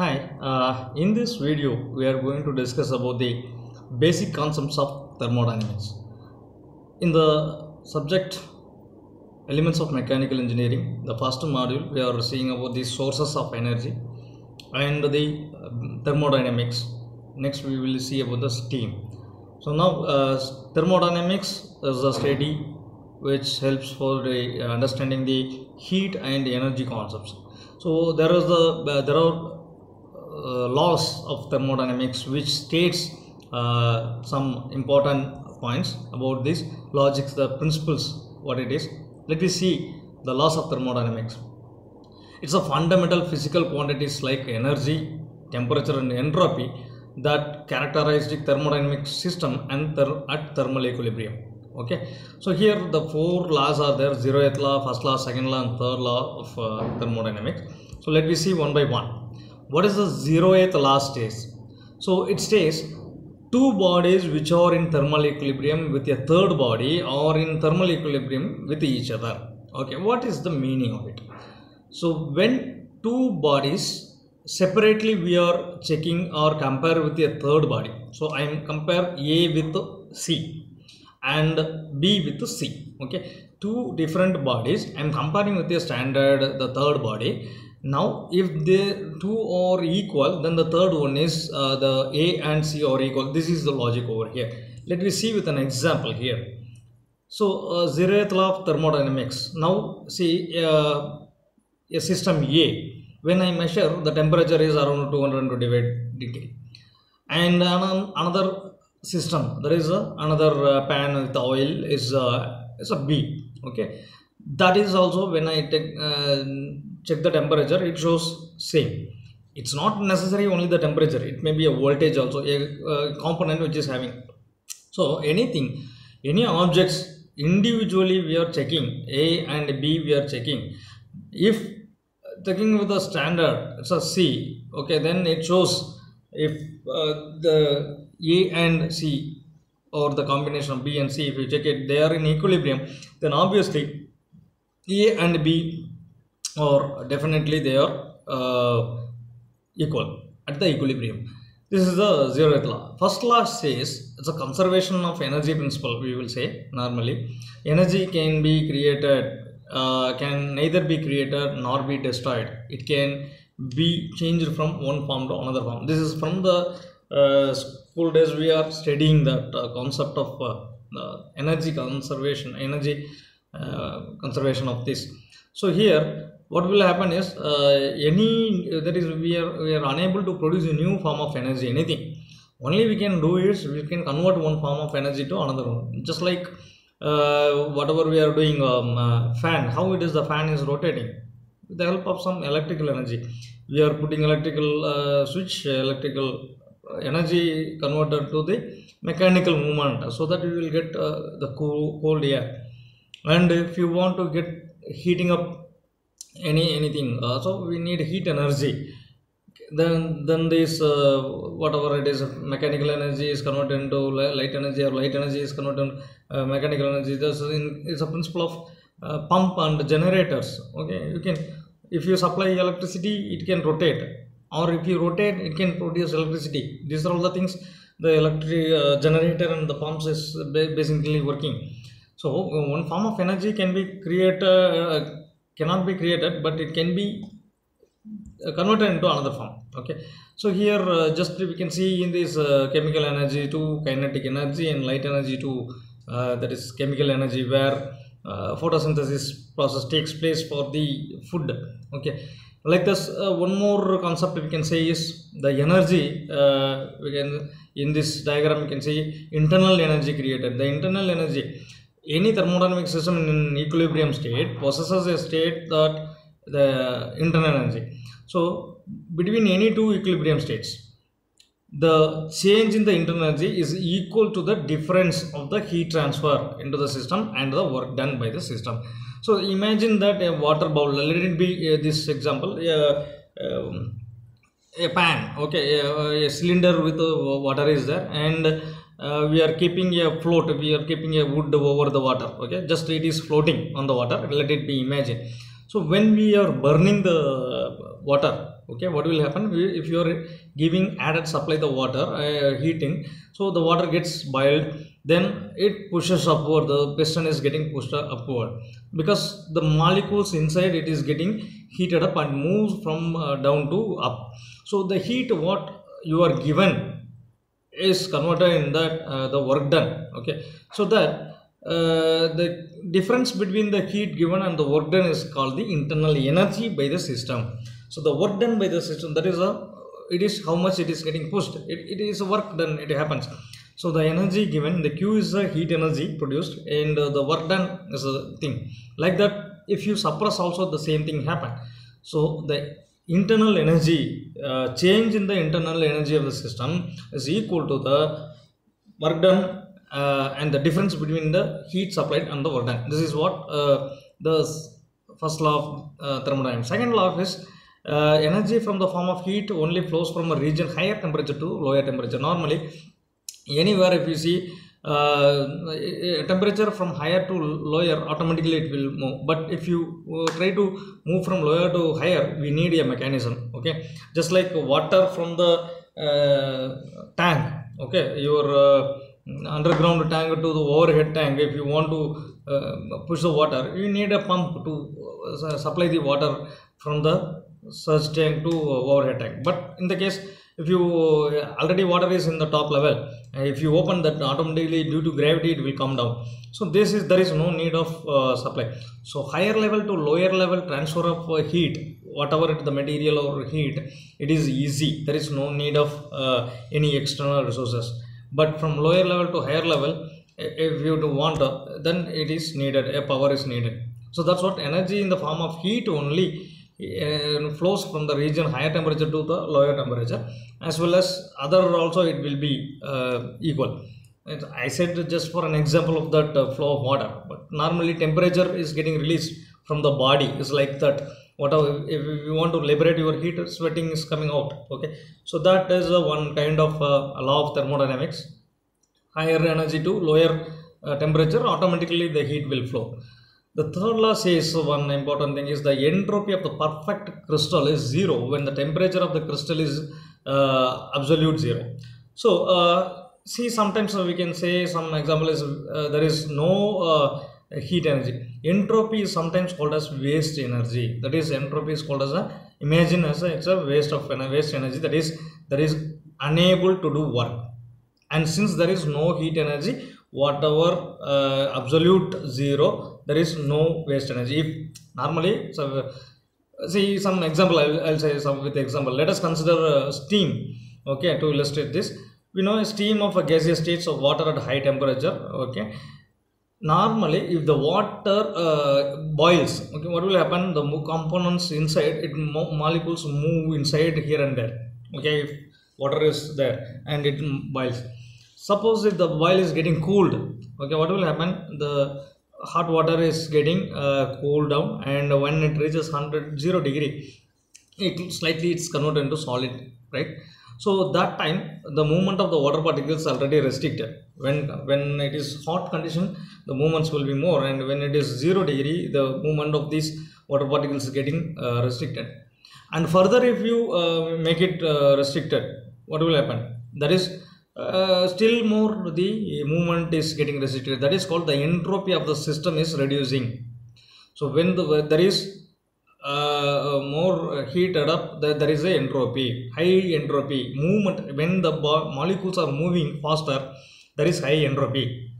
Hi, in this video we are going to discuss about the basic concepts of thermodynamics. In the subject elements of mechanical engineering, the first module we are seeing about the sources of energy and the thermodynamics. Next we will see about the steam. So now thermodynamics is a study which helps for the understanding the heat and energy concepts. So there are laws of thermodynamics which states some important points about this logics, the principles, what it is. Let me see the laws of thermodynamics. It's a fundamental physical quantities like energy, temperature and entropy that characterize the thermodynamic system and at thermal equilibrium. Okay, so here the four laws are there: zeroth law, first law, second law and third law of thermodynamics. So let me see one by one. What is the zeroth law states? So it states two bodies which are in thermal equilibrium with a third body or in thermal equilibrium with each other. Okay, what is the meaning of it? So when two bodies separately we are checking or compare with a third body. So I am compare A with C and B with C. Okay, two different bodies I am comparing with a standard the third body. Now if the two are equal, then the third one is the A and C are equal. This is the logic over here. Let me see with an example here. So zeroth law of thermodynamics. Now see a system A, when I measure the temperature is around 225 degree, and another system there is another pan with oil is a B. Okay, that is also when I take check the temperature, it shows same. It's not necessary only the temperature, it may be a voltage also, a component which is having. So anything, any objects individually we are checking, A and B we are checking. If checking with the standard, it's a C, okay, then it shows if the A and C or the combination of B and C, if you check it, they are in equilibrium, then obviously A and B or definitely they are equal at the equilibrium. This is the zeroth law. First law says it's a conservation of energy principle. We will say normally energy can be created, can neither be created nor be destroyed. It can be changed from one form to another form. This is from the school days we are studying that concept of energy conservation, conservation of this. So here what will happen is we are unable to produce a new form of energy, anything. Only we can do is we can convert one form of energy to another one. Just like whatever we are doing, fan, how it is the fan is rotating with the help of some electrical energy. We are putting electrical switch, electrical energy converted to the mechanical movement, so that we will get the cold air. And if you want to get heating up anything, so we need heat energy. Then this whatever it is, mechanical energy is converted into light energy, or light energy is converted into mechanical energy. It's a principle of pump and generators. Okay, you can, if you supply electricity, it can rotate, or if you rotate, it can produce electricity. These are all the things the electric generator and the pumps is basically working. So one form of energy can be created, cannot be created, but it can be converted into another form. Okay, so here just we can see in this chemical energy to kinetic energy and light energy to that is chemical energy, where photosynthesis process takes place for the food. Okay, like this one more concept we can say is the energy. We can, in this diagram you can see internal energy created. The internal energy, any thermodynamic system in equilibrium state possesses a state that the internal energy. So between any two equilibrium states, the change in the internal energy is equal to the difference of the heat transfer into the system and the work done by the system. So imagine that a water bowl, let it be this example, a pan, okay, a cylinder with water is there, and we are keeping a float, we are keeping a wood over the water. Okay, just it is floating on the water, let it be imagined. So when we are burning the water, Okay, what will happen if you are giving added supply the water, heating, so the water gets boiled, then it pushes upward, the piston is getting pushed upward because the molecules inside it is getting heated up and moves from down to up. So the heat what you are given is converted in that the work done. Okay, so that the difference between the heat given and the work done is called the internal energy by the system. So the work done by the system, that is it is how much it is getting pushed, it is work done, it happens. So the energy given, the Q is the heat energy produced, and the work done is a thing. Like that, if you suppress also the same thing happen. So the internal energy, change in the internal energy of the system is equal to the work done and the difference between the heat supplied and the work done. This is what the first law of thermodynamics. Second law is energy from the form of heat only flows from a region higher temperature to lower temperature. Normally, anywhere if you see temperature from higher to lower, automatically it will move. But if you try to move from lower to higher, we need a mechanism. Okay, just like water from the tank. Okay, your underground tank to the overhead tank, if you want to push the water, you need a pump to supply the water from the surge tank to overhead tank. But in the case, if you already water is in the top level, if you open that, automatically due to gravity it will come down. So there is no need of supply. So higher level to lower level transfer of heat, whatever the material or heat, it is easy, there is no need of any external resources. But from lower level to higher level, if you do want, then it is needed, a power is needed. So that's what energy in the form of heat only flows from the region higher temperature to the lower temperature, as well as other also it will be equal. I said just for an example of that flow of water, but normally temperature is getting released from the body, is like that. Whatever, if you want to liberate your heat, sweating is coming out. Okay, so that is one kind of law of thermodynamics. Higher energy to lower temperature, automatically the heat will flow. The third law says one important thing is the entropy of the perfect crystal is zero when the temperature of the crystal is absolute zero. So see, sometimes we can say, some example is there is no heat energy. Entropy is sometimes called as waste energy. That is, entropy is called as imagine as it's a waste of waste energy, that is unable to do work. And since there is no heat energy, whatever absolute zero, there is no waste energy. If normally, so see some example, I'll say some with example. Let us consider steam. Okay, to illustrate this, we know a steam of a gaseous states of water at high temperature. Okay, normally if the water boils, okay, what will happen? The components inside it, molecules move inside here and there. Okay, if water is there and it boils, suppose if the boil is getting cooled, okay, what will happen? The hot water is getting cooled down, and when it reaches 0 degree, it slightly it's converted into solid, right? So that time the movement of the water particles already restricted. When it is hot condition, the movements will be more, and when it is 0 degree, the movement of these water particles is getting restricted. And further, if you make it restricted, what will happen? That is, still more the movement is getting restricted. That is called the entropy of the system is reducing. So when there is more heated up, there is a entropy, high entropy movement. When the molecules are moving faster, there is high entropy.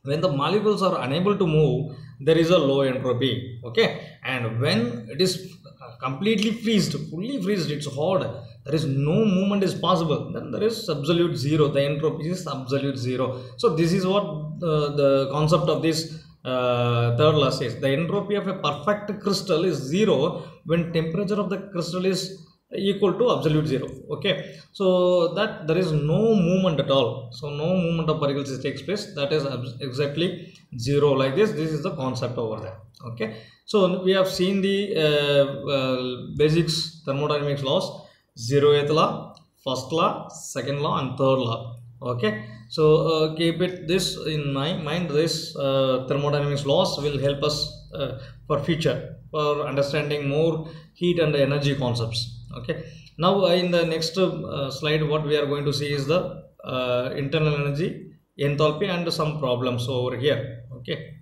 When the molecules are unable to move, there is a low entropy. Okay, and when it is completely freezed, fully freezed, it's hot, there is no movement is possible, then there is absolute zero, the entropy is absolute zero. So this is what the concept of this third law says. The entropy of a perfect crystal is zero when temperature of the crystal is equal to absolute zero. Okay, so that there is no movement at all, so no movement of particles takes place, that is exactly zero. Like this is the concept over there. Okay, so we have seen the basics thermodynamics laws: zeroth law, first law, second law, and third law. Okay, so keep it this in my mind. This thermodynamics laws will help us for future, for understanding more heat and energy concepts. Okay, now in the next slide what we are going to see is the internal energy, enthalpy and some problems over here. Okay,